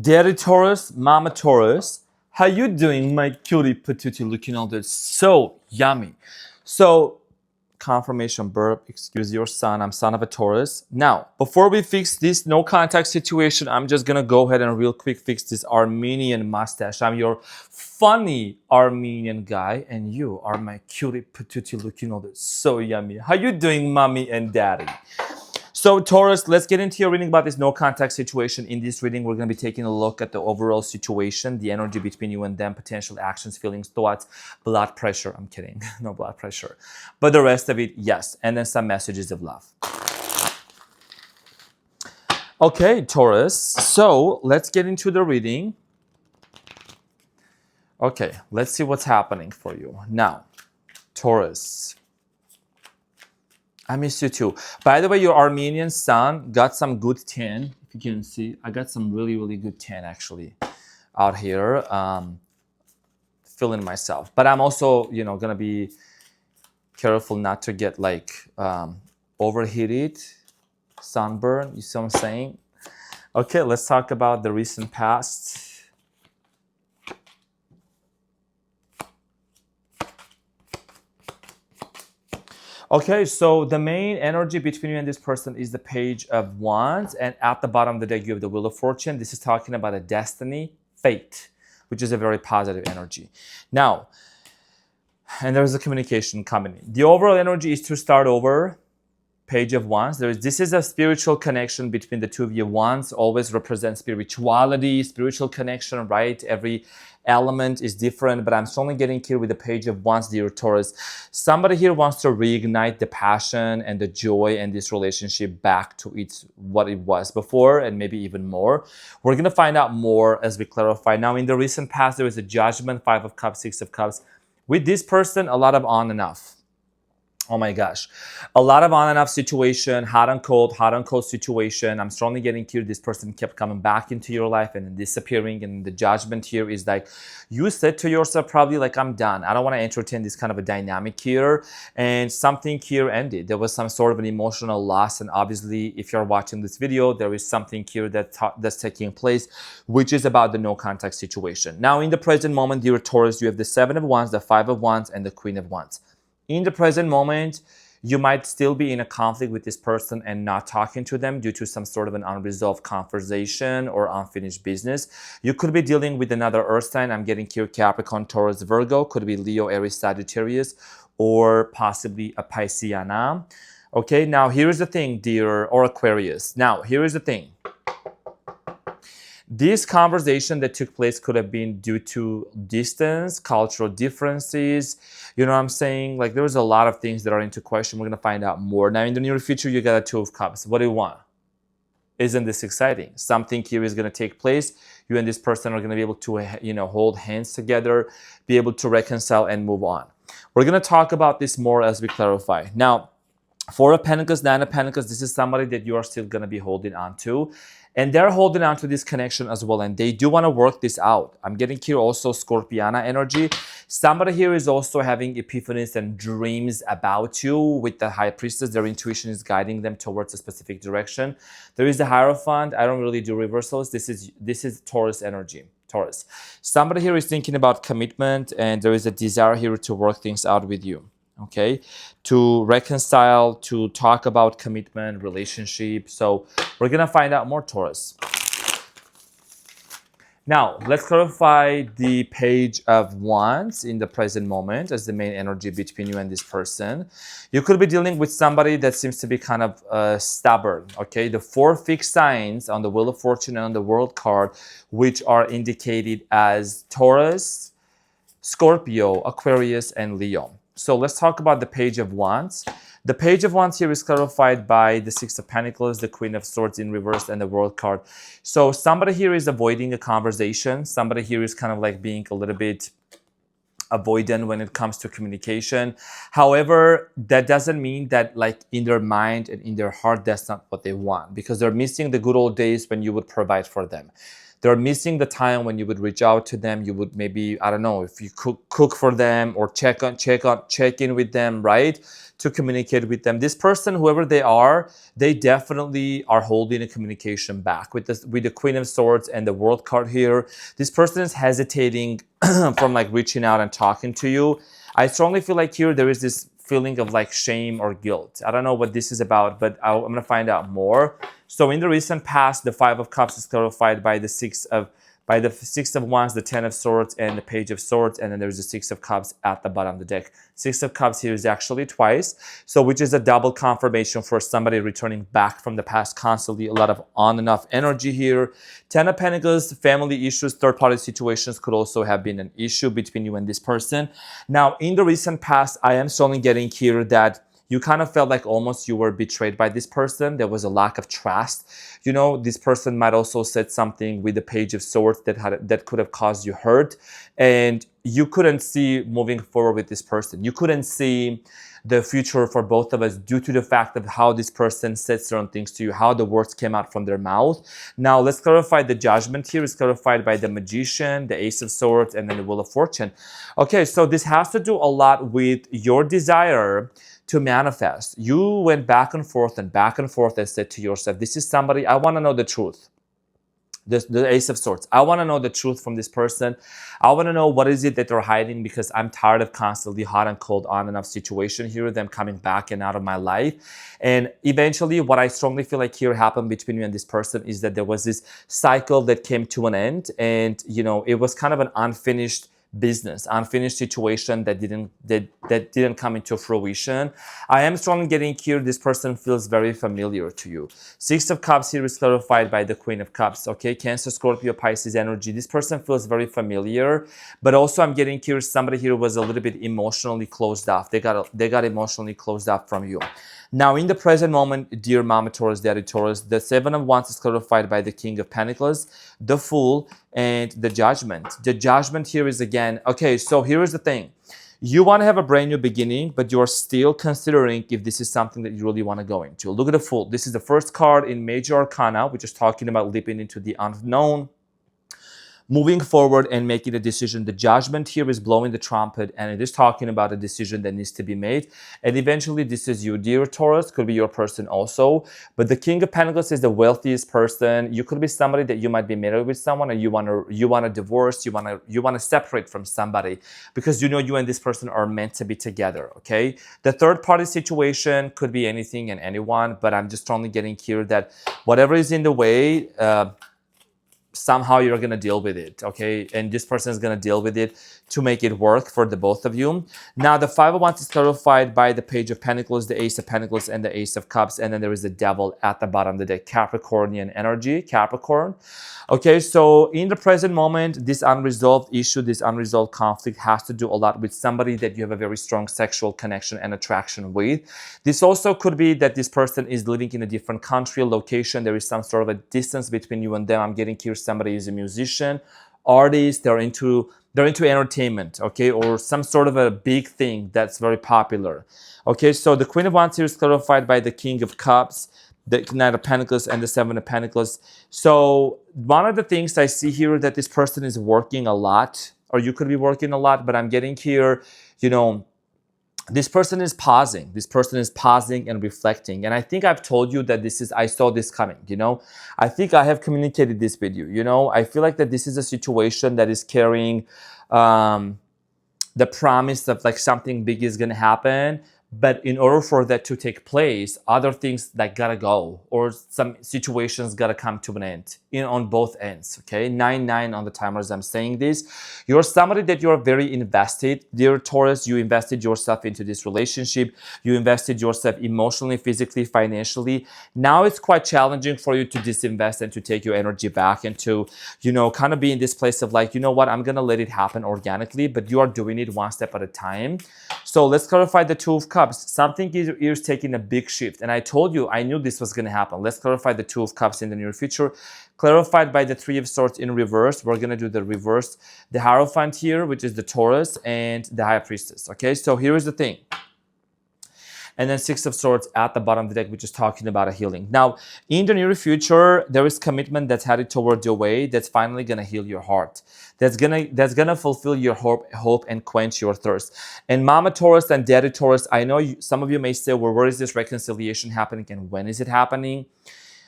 Daddy Taurus, Mama Taurus, how you doing, my cutie patootie looking all this so yummy. So, confirmation burp, excuse your son, I'm son of a Taurus. Now, before we fix this no contact situation, I'm just gonna go ahead and real quick fix this Armenian mustache. I'm your funny Armenian guy, and you are my cutie patootie looking all this so yummy. How you doing, mommy and daddy? So Taurus, let's get into your reading about this no contact situation. In this reading, we're going to be taking a look at the overall situation, the energy between you and them, potential actions, feelings, thoughts, blood pressure. I'm kidding, no blood pressure. But the rest of it, yes. And then some messages of love. Okay, Taurus. So let's get into the reading. Okay, let's see what's happening for you. Now, Taurus. I miss you too. By the way, your Armenian son got some good tan. If you can see, I got some really, really good tan actually out here. Feeling myself. But I'm also, gonna be careful not to get like overheated, sunburn. You see what I'm saying? Okay, let's talk about the recent past. Okay, so the main energy between you and this person is the Page of Wands, and at the bottom of the deck you have the Wheel of Fortune. This is talking about a destiny, fate, which is a very positive energy. Now, and there's a communication coming in. The overall energy is to start over. Page of Wands. This is a spiritual connection between the two of you. Wands always represents spirituality, spiritual connection, right? Every element is different, but I'm strongly getting here with the Page of Wands, dear Taurus. Somebody here wants to reignite the passion and the joy and this relationship back to what it was before, and maybe even more. We're gonna find out more as we clarify. Now, in the recent past, there was a Judgment, 5 of Cups, 6 of Cups. With this person, a lot of on and off. Oh my gosh. A lot of on and off situation, hot and cold situation. I'm strongly getting here. This person kept coming back into your life and then disappearing. And the Judgment here is like, you said to yourself probably like, I'm done. I don't want to entertain this kind of a dynamic here. And something here ended. There was some sort of an emotional loss. And obviously, if you're watching this video, there is something here that's taking place, which is about the no contact situation. Now, in the present moment, dear Taurus, you have the 7 of Wands, the 5 of Wands, and the Queen of Wands. In the present moment, you might still be in a conflict with this person and not talking to them due to some sort of an unresolved conversation or unfinished business. You could be dealing with another earth sign. I'm getting here Capricorn, Taurus, Virgo. Could be Leo, Aries, Sagittarius, or possibly a Pisceana. Okay, now here is the thing, dear, or Aquarius. Now, here is the thing. This conversation that took place could have been due to distance, cultural differences. You know what I'm saying? Like, there's a lot of things that are into question. We're going to find out more. Now, in the near future, you got a 2 of Cups. What do you want? Isn't this exciting? Something here is going to take place. You and this person are going to be able to, hold hands together, be able to reconcile and move on. We're going to talk about this more as we clarify. Now, 4 of Pentacles, 9 of Pentacles, this is somebody that you are still going to be holding on to. And they're holding on to this connection as well. And they do want to work this out. I'm getting here also Scorpiana energy. Somebody here is also having epiphanies and dreams about you with the High Priestess. Their intuition is guiding them towards a specific direction. There is the Hierophant. I don't really do reversals. This is Taurus energy. Taurus. Somebody here is thinking about commitment, and there is a desire here to work things out with you. Okay, to reconcile, to talk about commitment, relationship. So we're gonna find out more, Taurus. Now, let's clarify the Page of Wands in the present moment as the main energy between you and this person. You could be dealing with somebody that seems to be kind of stubborn, okay? The 4 fixed signs on the Wheel of Fortune and on the World card, which are indicated as Taurus, Scorpio, Aquarius, and Leo. So let's talk about the Page of Wands. The Page of Wands here is clarified by the 6 of Pentacles, the Queen of Swords in reverse, and the World card. So somebody here is avoiding a conversation. Somebody here is kind of like being a little bit avoidant when it comes to communication. However, that doesn't mean that like in their mind and in their heart, that's not what they want, because they're missing the good old days when you would provide for them. They're missing the time when you would reach out to them. You would maybe, I don't know, if you cook for them or check in with them, right? To communicate with them. This person, whoever they are, they definitely are holding a communication back. With the Queen of Swords and the World card here, this person is hesitating from like reaching out and talking to you. I strongly feel like here there is this feeling of like shame or guilt. I don't know what this is about, but I'm going to find out more. So in the recent past, the Five of Cups is clarified by the Six of Wands, the Ten of Swords, and the Page of Swords, and then there's the Six of Cups at the bottom of the deck. Six of Cups here is actually twice, so which is a double confirmation for somebody returning back from the past constantly. A lot of on and off energy here. Ten of Pentacles, family issues, third-party situations could also have been an issue between you and this person. Now, in the recent past, I am strongly getting here that you kind of felt like almost you were betrayed by this person. There was a lack of trust. You know, this person might also said something with the Page of Swords that could have caused you hurt, and you couldn't see moving forward with this person. You couldn't see the future for both of us due to the fact of how this person said certain things to you, how the words came out from their mouth. Now, let's clarify the Judgment here is clarified by the Magician, the Ace of Swords, and then the Wheel of Fortune. Okay, so this has to do a lot with your desire to manifest. You went back and forth and said to yourself, this is somebody, I want to know the truth. The Ace of Swords. I want to know the truth from this person. I want to know what is it that they're hiding, because I'm tired of constantly hot and cold on and off situation here, them coming back and out of my life. And eventually what I strongly feel like here happened between you and this person is that there was this cycle that came to an end, and you know, it was kind of an unfinished business, unfinished situation that didn't come into fruition. I am strongly getting here this person feels very familiar to you. Six of Cups here is clarified by the Queen of Cups. Okay, Cancer, Scorpio, Pisces energy. This person feels very familiar, but also I'm getting here somebody here was a little bit emotionally closed off. They got emotionally closed off from you. Now, in the present moment, dear Mama Taurus, Daddy Taurus, the Seven of Wands is clarified by the King of Pentacles, the Fool, and the Judgment. The Judgment here is again, okay, so here is the thing. You want to have a brand new beginning, but you're still considering if this is something that you really want to go into. Look at the Fool. This is the first card in Major Arcana, which is talking about leaping into the unknown, moving forward and making a decision. The Judgment here is blowing the trumpet, and it is talking about a decision that needs to be made. And eventually this is you, dear Taurus, could be your person also. But the King of Pentacles is the wealthiest person. You could be somebody that you might be married with someone, and you want to divorce, you want to separate from somebody because you know you and this person are meant to be together, okay? The third party situation could be anything and anyone, but I'm just strongly getting here that whatever is in the way, somehow you're going to deal with it, okay? And this person is going to deal with it to make it work for the both of you. Now, the Five of Wands is clarified by the Page of Pentacles, the Ace of Pentacles, and the Ace of Cups. And then there is the Devil at the bottom of the deck, Capricornian energy, Capricorn. Okay, so in the present moment, this unresolved issue, this unresolved conflict has to do a lot with somebody that you have a very strong sexual connection and attraction with. This also could be that this person is living in a different country, location. There is some sort of a distance between you and them. I'm getting here somebody is a musician, artist, they're into entertainment, okay, or some sort of a big thing that's very popular. Okay, so the Queen of Wands here is clarified by the King of Cups, the Knight of Pentacles, and the Seven of Pentacles. So one of the things I see here that this person is working a lot, or you could be working a lot, but I'm getting here, you know, this person is pausing. This person is pausing and reflecting. And I think I've told you that I saw this coming, you know. I think I have communicated this with you, you know. I feel like that this is a situation that is carrying the promise of like something big is going to happen. But in order for that to take place, other things like gotta go, or some situations gotta come to an end on both ends, okay? 9-9 on the timers, I'm saying this. You're somebody that you're very invested. Dear Taurus, you invested yourself into this relationship. You invested yourself emotionally, physically, financially. Now it's quite challenging for you to disinvest and to take your energy back and to, you know, kind of be in this place of like, you know what, I'm gonna let it happen organically, but you are doing it one step at a time. So let's clarify the Two of Cups. Something is taking a big shift. And I told you, I knew this was going to happen. Let's clarify the Two of Cups in the near future. Clarified by the Three of Swords in reverse. We're going to do the reverse. The Hierophant here, which is the Taurus, and the High Priestess. Okay, so here is the thing. And then Six of Swords at the bottom of the deck, which is talking about a healing. Now, in the near future, there is commitment that's headed toward your way that's finally gonna heal your heart. That's gonna fulfill your hope and quench your thirst. And Mama Taurus and Daddy Taurus, I know some of you may say, well, where is this reconciliation happening and when is it happening?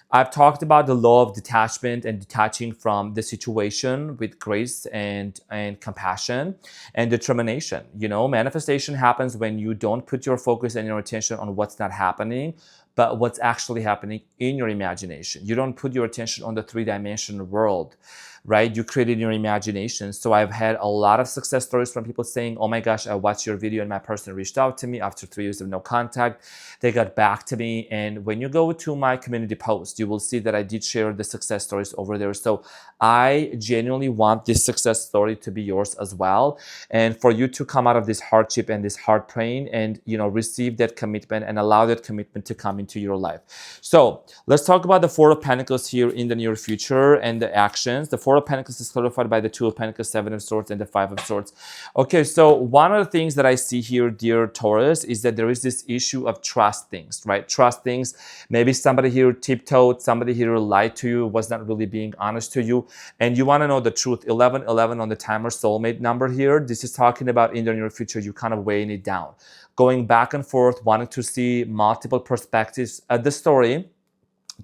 I've talked about the law of detachment and detaching from the situation with grace and compassion and determination. You know, manifestation happens when you don't put your focus and your attention on what's not happening, but what's actually happening in your imagination. You don't put your attention on the three-dimensional world, right? You create it in your imagination. So I've had a lot of success stories from people saying, oh my gosh, I watched your video and my person reached out to me after 3 years of no contact. They got back to me. And when you go to my community post, you will see that I did share the success stories over there. So I genuinely want this success story to be yours as well. And for you to come out of this hardship and this hard pain and, you know, receive that commitment and allow that commitment to come into your life. So let's talk about the Four of Pentacles here in the near future and the actions. The Four of Pentacles is clarified by the Two of Pentacles, Seven of Swords, and the Five of Swords. Okay, so one of the things that I see here, dear Taurus, is that there is this issue of trust things, right? Trust things. Maybe somebody here tiptoed, somebody here lied to you, was not really being honest to you, and you want to know the truth. 1111 on the timer, soulmate number here. This is talking about in the near future, you kind of weighing it down, going back and forth, wanting to see multiple perspectives at the story,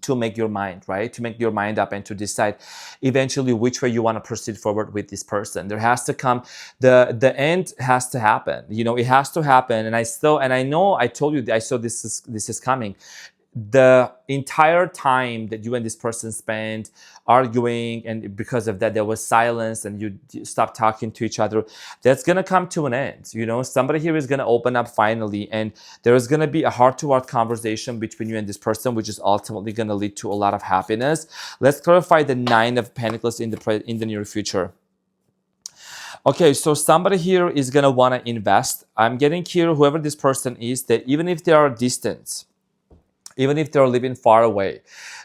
to make your mind, right? To make your mind up and to decide eventually which way you want to proceed forward with this person. There has to come, the end has to happen. You know, it has to happen. And I know I told you, I saw this is coming. The entire time that you and this person spent arguing, and because of that there was silence and you stopped talking to each other, that's going to come to an end. You know, somebody here is going to open up finally, and there is going to be a heart-to-heart conversation between you and this person, which is ultimately going to lead to a lot of happiness. Let's clarify the Nine of Pentacles in the near future. Okay, so somebody here is going to want to invest. I'm getting here, whoever this person is, that even if they are distant, even if they're living far away,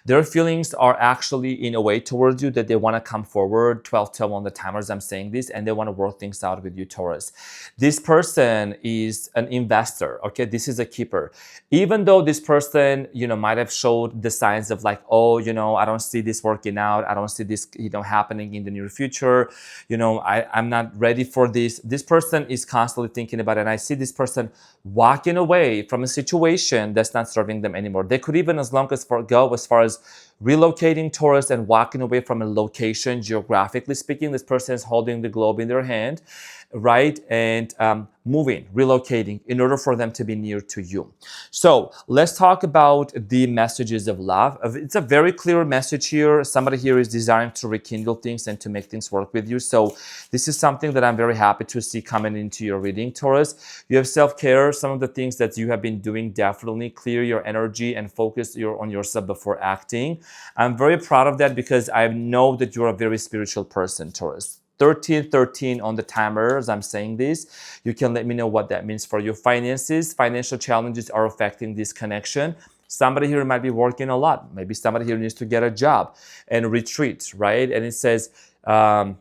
their feelings are actually in a way towards you that they want to come forward. 12 on the timers, I'm saying this, and they want to work things out with you, Taurus. This person is an investor, okay? This is a keeper. Even though this person, you know, might have showed the signs of like, oh, you know, I don't see this working out. I don't see this, you know, happening in the near future. You know, I'm not ready for this. This person is constantly thinking about it. And I see this person walking away from a situation that's not serving them anymore. They could even go as far as relocating, Taurus, and walking away from a location. Geographically speaking, this person is holding the globe in their hand, right? And moving, relocating in order for them to be near to you. So let's talk about the messages of love. It's a very clear message here. Somebody here is desiring to rekindle things and to make things work with you. So this is something that I'm very happy to see coming into your reading, Taurus. You have self-care. Some of the things that you have been doing, definitely clear your energy and focus on yourself before acting. I'm very proud of that because I know that you're a very spiritual person, Taurus. 1313 on the timer as I'm saying this. You can let me know what that means for your finances. Financial challenges are affecting this connection. Somebody here might be working a lot. Maybe somebody here needs to get a job and retreat, right? And it says, time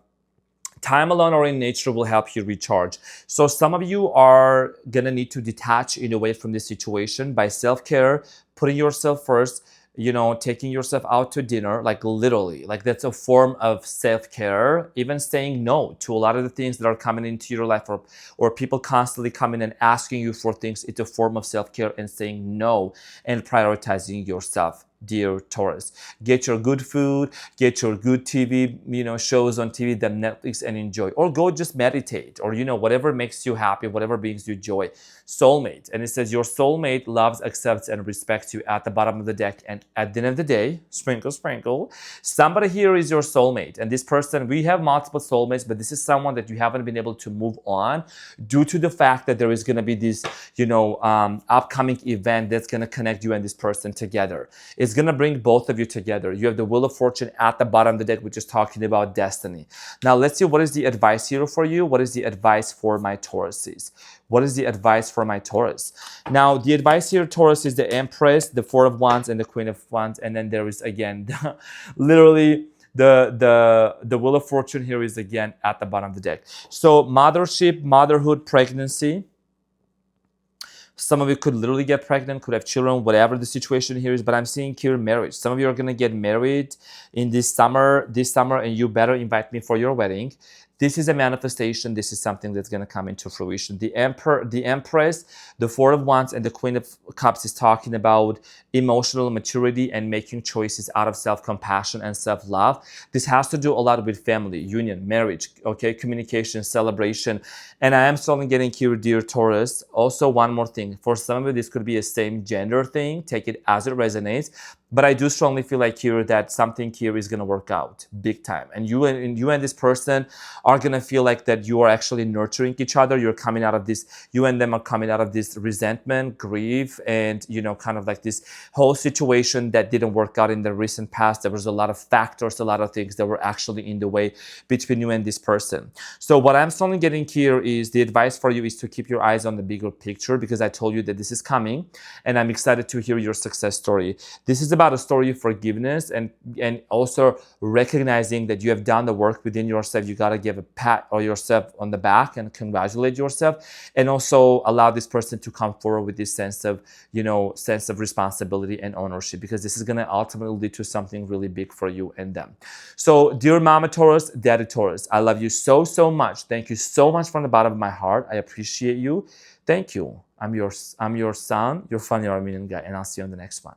alone or in nature will help you recharge. So some of you are gonna need to detach in a way from this situation by self-care, putting yourself first, you know, taking yourself out to dinner, like literally, like that's a form of self-care. Even saying no to a lot of the things that are coming into your life, or people constantly coming and asking you for things, it's a form of self-care and saying no and prioritizing yourself, dear Taurus. Get your good food, get your good TV, you know, shows on TV, then Netflix, and enjoy. Or go just meditate, or, you know, whatever makes you happy, whatever brings you joy. Soulmate. And it says your soulmate loves, accepts, and respects you at the bottom of the deck. And at the end of the day, sprinkle, sprinkle, somebody here is your soulmate. And this person, we have multiple soulmates, but this is someone that you haven't been able to move on due to the fact that there is going to be this, you know, upcoming event that's going to connect you and this person together. It's going to bring both of you together. You have the Wheel of Fortune at the bottom of the deck, which is talking about destiny. Now, let's see what is the advice here for you. What is the advice for my Tauruses? What is the advice for my Taurus? Now, the advice here, Taurus, is the Empress, the Four of Wands, and the Queen of Wands. And then there is, again, literally the Wheel of Fortune here is, again, at the bottom of the deck. So mothership, motherhood, pregnancy, Some of you could literally get pregnant, could have children, whatever the situation here is. But I'm seeing here marriage. Some of you are gonna get married in this summer, and you better invite me for your wedding. This is a manifestation. This is something that's going to come into fruition. The Emperor, the Empress, the Four of Wands, and the Queen of Cups is talking about emotional maturity and making choices out of self-compassion and self-love. This has to do a lot with family, union, marriage, okay, communication, celebration. And I am slowly getting here, dear Taurus. Also, one more thing. For some of you, this could be a same gender thing. Take it as it resonates. But I do strongly feel like here that something here is going to work out big time. And you and this person are going to feel like that you are actually nurturing each other. You're coming out of this, you and them are coming out of this resentment, grief, and, you know, kind of like this whole situation that didn't work out in the recent past. There was a lot of factors, a lot of things that were actually in the way between you and this person. So what I'm slowly getting here is the advice for you is to keep your eyes on the bigger picture, because I told you that this is coming and I'm excited to hear your success story. This is about a story of forgiveness and also recognizing that you have done the work within yourself. You got to give a pat or yourself on the back and congratulate yourself, and also allow this person to come forward with this sense of, you know, sense of responsibility and ownership, because this is going to ultimately lead to something really big for you and them. So dear Mama Taurus, Daddy Taurus, I love you so, so much. Thank you so much from the bottom of my heart. I appreciate you. Thank you. I'm your son, your funny Armenian guy, and I'll see you on the next one.